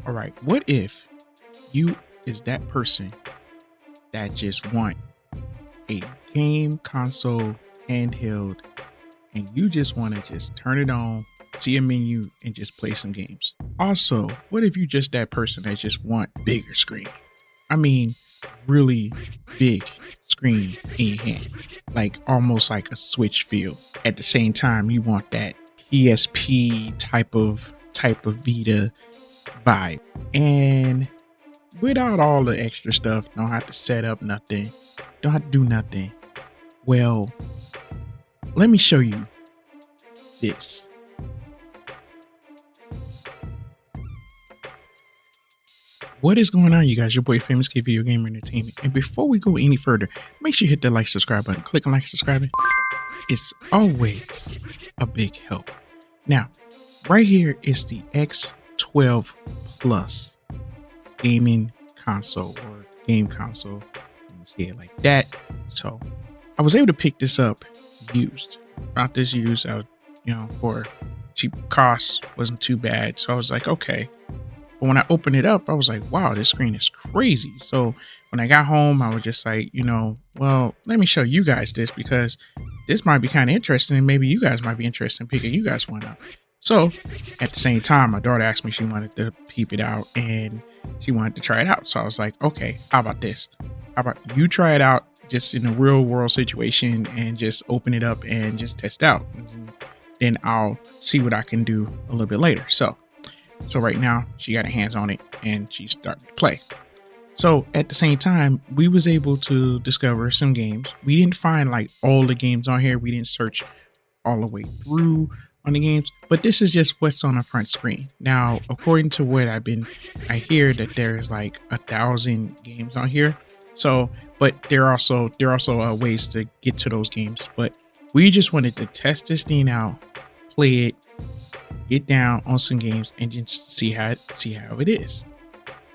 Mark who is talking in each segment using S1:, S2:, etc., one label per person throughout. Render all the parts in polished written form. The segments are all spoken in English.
S1: All right, what if you is that person that just want a game console handheld and you just want to just turn it on, see a menu, and just play some games? Also, what if you just that person that just want bigger screen? I mean, really big screen in your hand, like almost like a Switch feel. At the same time, you want that PSP type of Vita vibe, and without all the extra stuff, don't have to set up nothing, don't have to do nothing. Well, let me show you this. What is going on, you guys? Your boy Famous K Video Gamer Entertainment. And before we go any further, make sure you hit the like, subscribe button. Click on like, subscribing. It's always a big help. Now, right here is the X12 Plus gaming console or game console. You can see it like that. So I was able to pick this up used. Not this used out, for cheap costs, wasn't too bad. So I was like, okay. But when I opened it up, I was like, wow, this screen is crazy. So when I got home, I was just like, well, let me show you guys this because this might be kind of interesting and maybe you guys might be interested in picking you guys one up. So at the same time, my daughter asked me, she wanted to peep it out and she wanted to try it out. So I was like, okay, how about this? How about you try it out just in a real world situation and just open it up and just test out. And then I'll see what I can do a little bit later. So right now she got her hands on it and she's starting to play. So at the same time, we was able to discover some games. We didn't find like all the games on here. We didn't search all the way through on the games, but this is just what's on the front screen. Now, according to what I hear that there's like 1,000 games on here. So, but there are also ways to get to those games. But we just wanted to test this thing out, play it, get down on some games, and just see how it is.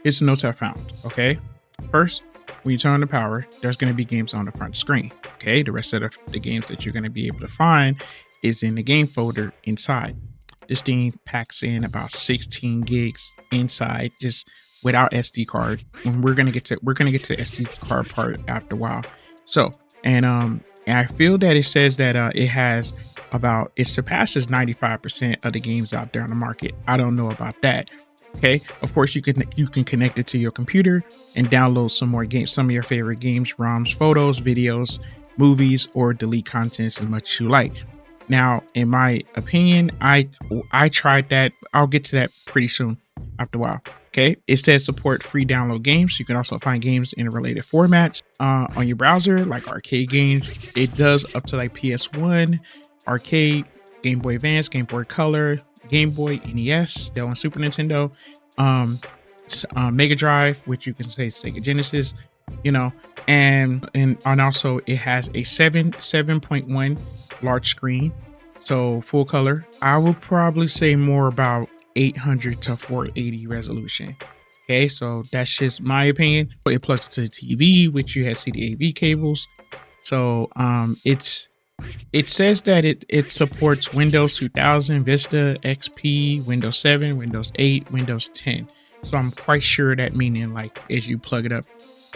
S1: Here's the notes I found. Okay, first, when you turn on the power, there's going to be games on the front screen. Okay, the rest of the games that you're going to be able to find is in the game folder inside. This thing packs in about 16 gigs inside, just without SD card. And we're gonna get to SD card part after a while. So, and I feel that it says that it surpasses 95% of the games out there on the market. I don't know about that. Okay, of course you can connect it to your computer and download some more games, some of your favorite games, ROMs, photos, videos, movies, or delete contents as much as you like. Now, in my opinion, I tried that. I'll get to that pretty soon after a while. Okay, it says support free download games. You can also find games in related formats on your browser, like arcade games. It does up to like PS1, arcade, Game Boy Advance, Game Boy Color, Game Boy, NES, Dell and Super Nintendo, Mega Drive, which you can say Sega Genesis, and also it has a 7.1 large screen, so full color. I would probably say more about 800 to 480 resolution. Okay, so that's just my opinion. It plugs to the TV, which you have CD-AV cables. So it says that it supports Windows 2000, Vista, XP, Windows 7, Windows 8, Windows 10. So I'm quite sure that meaning like as you plug it up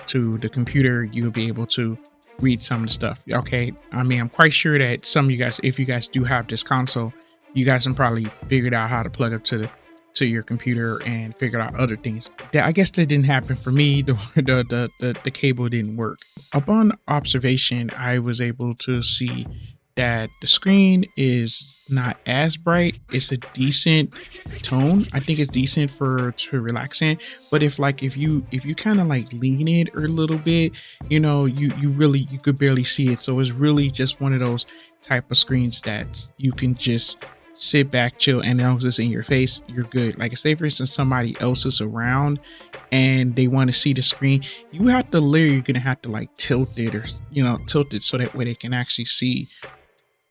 S1: to the computer, you'll be able to read some of the stuff. Okay, I mean, I'm quite sure that some of you guys, if you guys do have this console, you guys can probably figured out how to plug up to your computer and figure out other things. I guess that didn't happen for me. The cable didn't work. Upon observation, I was able to see that the screen is not as bright. It's a decent tone. I think it's decent to relax in. But if you kind of like lean it a little bit, you could barely see it. So it's really just one of those type of screens that you can just sit back, chill, and as long as it's in your face, you're good. Like say for instance, somebody else is around and they want to see the screen, you're gonna have to like tilt it so that way they can actually see.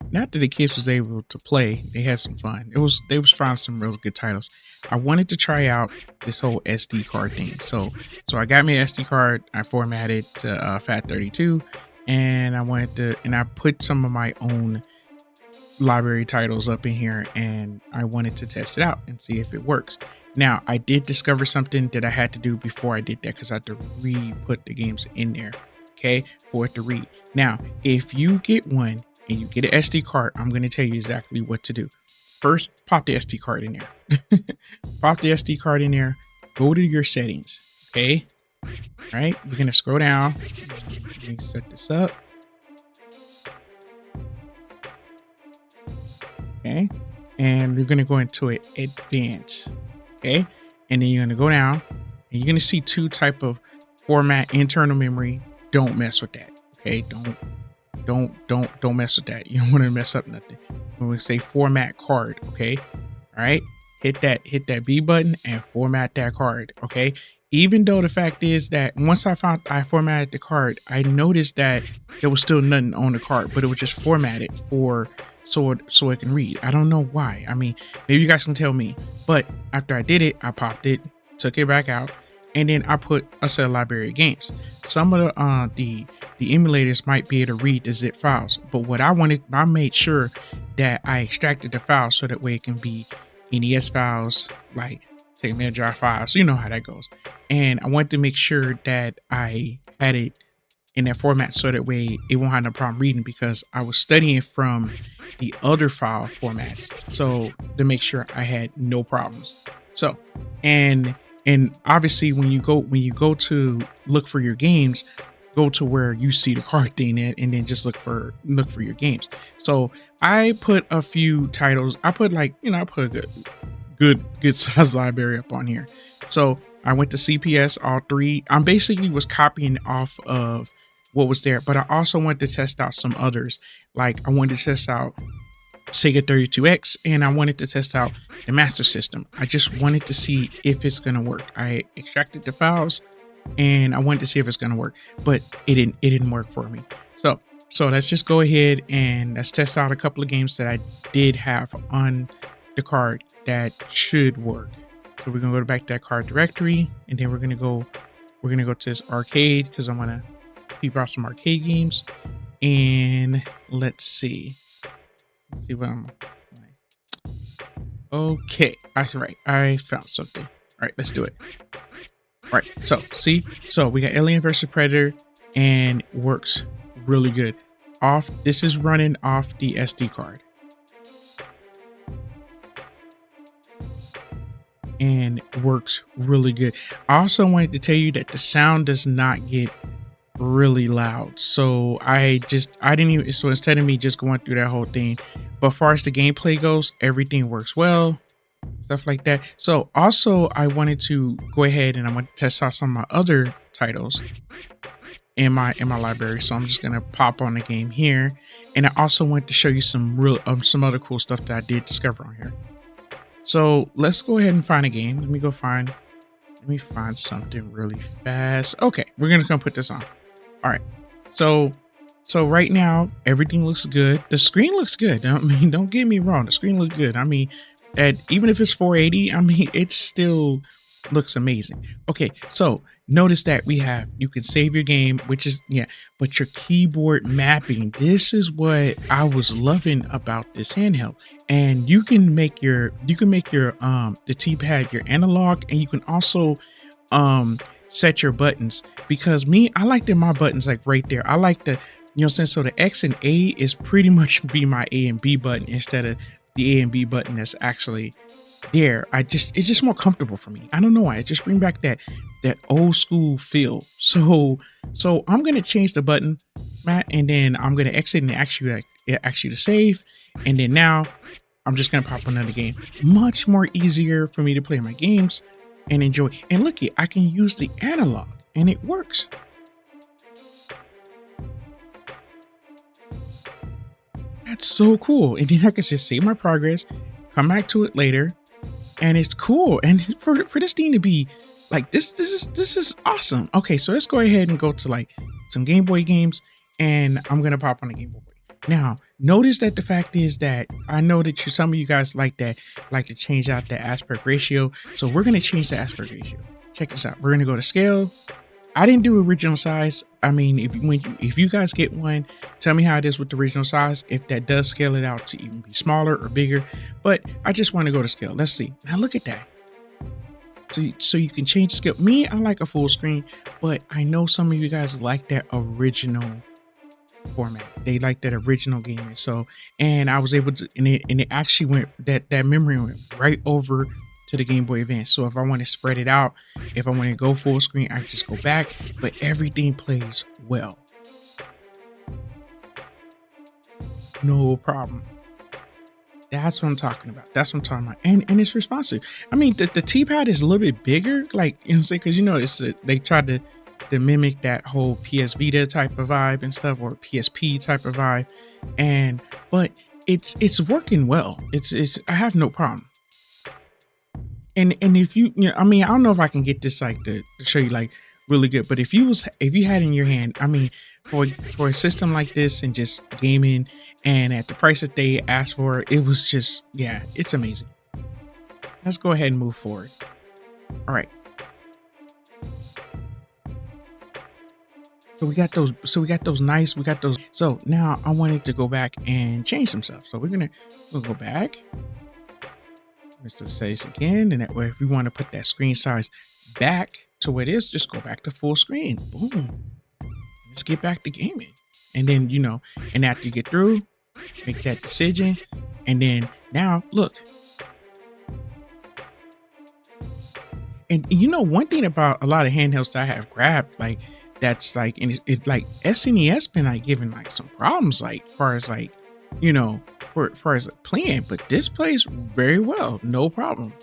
S1: Not that the kids was able to play, they had some fun. They was finding some real good titles. I wanted to try out this whole SD card thing. So I got me an SD card, I formatted to FAT32, and I put some of my own library titles up in here, and I wanted to test it out and see if it works. Now, I did discover something that I had to do before I did that because I had to re-put the games in there, okay, for it to read. Now, if you get one and you get an SD card, I'm going to tell you exactly what to do. First, pop the SD card in there. Pop the SD card in there. Go to your settings, okay? All right, you're going to scroll down. Let me set this up. Okay, and you're going to go into it advanced. Okay, and then you're going to go down and you're going to see two type of format: internal memory. Don't mess with that. Okay, don't mess with that. You don't want to mess up nothing. When we say format card, okay, all right, hit that B button and format that card. Okay, even though the fact is that once I formatted the card, I noticed that there was still nothing on the card, but it was just formatted for so it can read. I don't know why. I mean, maybe you guys can tell me. But after I did it, I popped it, took it back out, and then I put a set library of games. Some of the emulators might be able to read the zip files, but what I made sure that I extracted the files so that way it can be NES files, like say Mega Drive files. You know how that goes. And I wanted to make sure that I had it in that format so that way it won't have no problem reading, because I was studying from the other file formats, so to make sure I had no problems. So and obviously when you go to look for your games, go to where you see the card thing at, and then just look for your games. So I put a few titles. I put I put a good size library up on here. So I went to CPS, all three. I basically was copying off of what was there, but I also wanted to test out some others. Like I wanted to test out Sega 32X, and I wanted to test out the Master System. I just wanted to see if it's gonna work. I extracted the files and I wanted to see if it's gonna work, but it didn't work for me. So let's just go ahead and let's test out a couple of games that I did have on the card that should work. So we're gonna go back to that card directory, and then we're gonna go to this arcade, because I want to peep out some arcade games. And let's see what I'm okay. That's right, I found something. All right, let's do it. All right, so we got Alien vs Predator, and works really good. This is running off the SD card, and works really good. I also wanted to tell you that the sound does not get really loud, so so instead of me just going through that whole thing, but as far as the gameplay goes, everything works well, stuff like that. So also I wanted to go ahead and I want to test out some of my other titles in my library. So I'm just gonna pop on the game here, and I also want to show you some other cool stuff that I did discover on here. So let's go ahead and find a game. Let me find something really fast. Okay, we're gonna come put this on. All right, so right now everything looks good. The screen looks good. I mean, don't get me wrong, the screen looks good. I mean, even if it's 480, I mean, it still looks amazing. Okay, so notice that you can save your game, which is but your keyboard mapping, this is what I was loving about this handheld. And you can make your the T-pad your analog, and you can also set your buttons, because I like that my buttons like right there. I like the, so the X and A is pretty much be my A and B button instead of the A and B button that's actually there. It's just more comfortable for me. I don't know why. It just brings back that old school feel. So I'm gonna change the button, Matt, and then I'm gonna exit and ask you to save, and then now I'm just gonna pop another game. Much more easier for me to play my games and enjoy. And look, I can use the analog and it works. That's so cool. And then I can just save my progress, come back to it later, and it's cool. And for this thing to be like this is awesome. Okay, so let's go ahead and go to like some Game Boy games, and I'm gonna pop on the Game Boy. Now, notice that the fact is that I know that some of you guys like to change out the aspect ratio. So we're gonna change the aspect ratio. Check this out. We're gonna go to scale. I didn't do original size. I mean, if you guys get one, tell me how it is with the original size, if that does scale it out to even be smaller or bigger. But I just want to go to scale. Let's see. Now look at that. so you can change the scale. Me, I like a full screen, but I know some of you guys like that original format. They like that original gaming. So, and I was able to, and it actually went, that memory went right over to the Game Boy Advance. So if I want to spread it out, if I want to go full screen, I just go back, but everything plays well. No problem. That's what I'm talking about. That's what I'm talking about. And it's responsive. I mean, the T-pad is a little bit bigger, like, you know what I'm saying? Because, you know, they tried to mimic that whole PS Vita type of vibe and stuff, or PSP type of vibe. But it's working well. It's I have no problem. And if you know, I mean, I don't know if I can get this like to show you like really good, but if you had in your hand, I mean, for a system like this and just gaming, and at the price that they asked for, it was just, yeah, it's amazing. Let's go ahead and move forward. All right. So we got those nice, so now I wanted to go back and change some stuff. So we'll go back. Let's just say this again, and that way, if we want to put that screen size back to where it is, just go back to full screen. Boom. Let's get back to gaming. And then, you know, and after you get through, make that decision. And then now look. And you know, one thing about a lot of handhelds that I have grabbed, like, that's like, and it's like SNES been like giving like some problems, like far as like, you know, for far as playing, but this plays very well, no problem.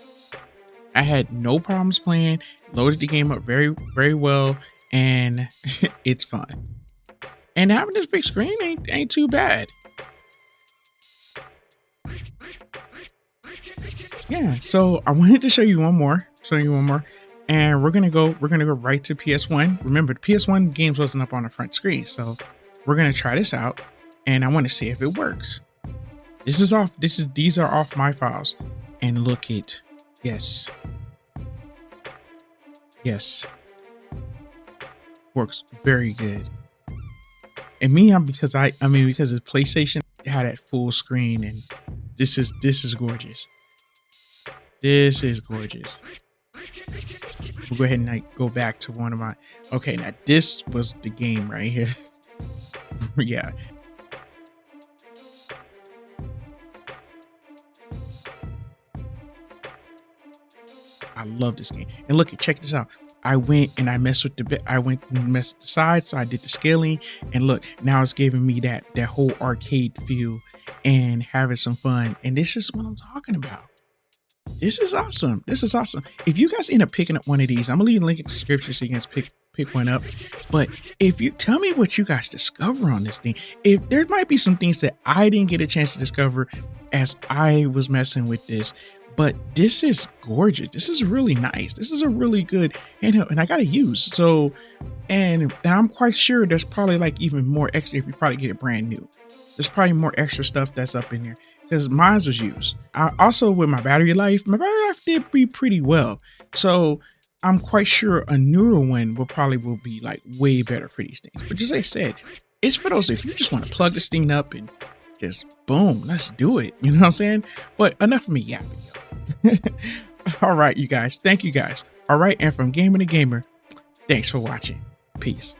S1: I had no problems playing, loaded the game up very, very well, and it's fun. And having this big screen ain't too bad. Yeah, so I wanted to show you one more, and we're gonna go right to PS1. Remember, the PS1 games wasn't up on the front screen, so we're gonna try this out, and I want to see if it works. These are off my files, and look it, yes, works very good. And me, because because it's PlayStation, it had that full screen, and this is gorgeous. This is gorgeous. We'll go ahead and like go back to one of my, okay, now this was the game right here. Yeah. I love this game. And look, check this out. I went and I messed with the sides, so I did the scaling, and look, now it's giving me that whole arcade feel and having some fun. And this is what I'm talking about. This is awesome. This is awesome. If you guys end up picking up one of these, I'm gonna leave a link in the description so you guys pick one up. But if you tell me what you guys discover on this thing, if there might be some things that I didn't get a chance to discover as I was messing with this, but this is gorgeous. This is really nice. This is a really good handheld, and I gotta use. So, and I'm quite sure there's probably like even more extra if you probably get it brand new. There's probably more extra stuff that's up in there, because mine was used. I also, with my battery life did pretty well. So I'm quite sure a newer one will be like way better for these things. But just like I said, it's for those if you just want to plug this thing up and just boom, let's do it. You know what I'm saying? But enough of me yapping, yo. All right, you guys. Thank you guys. All right, and from Gamer to Gamer, thanks for watching. Peace.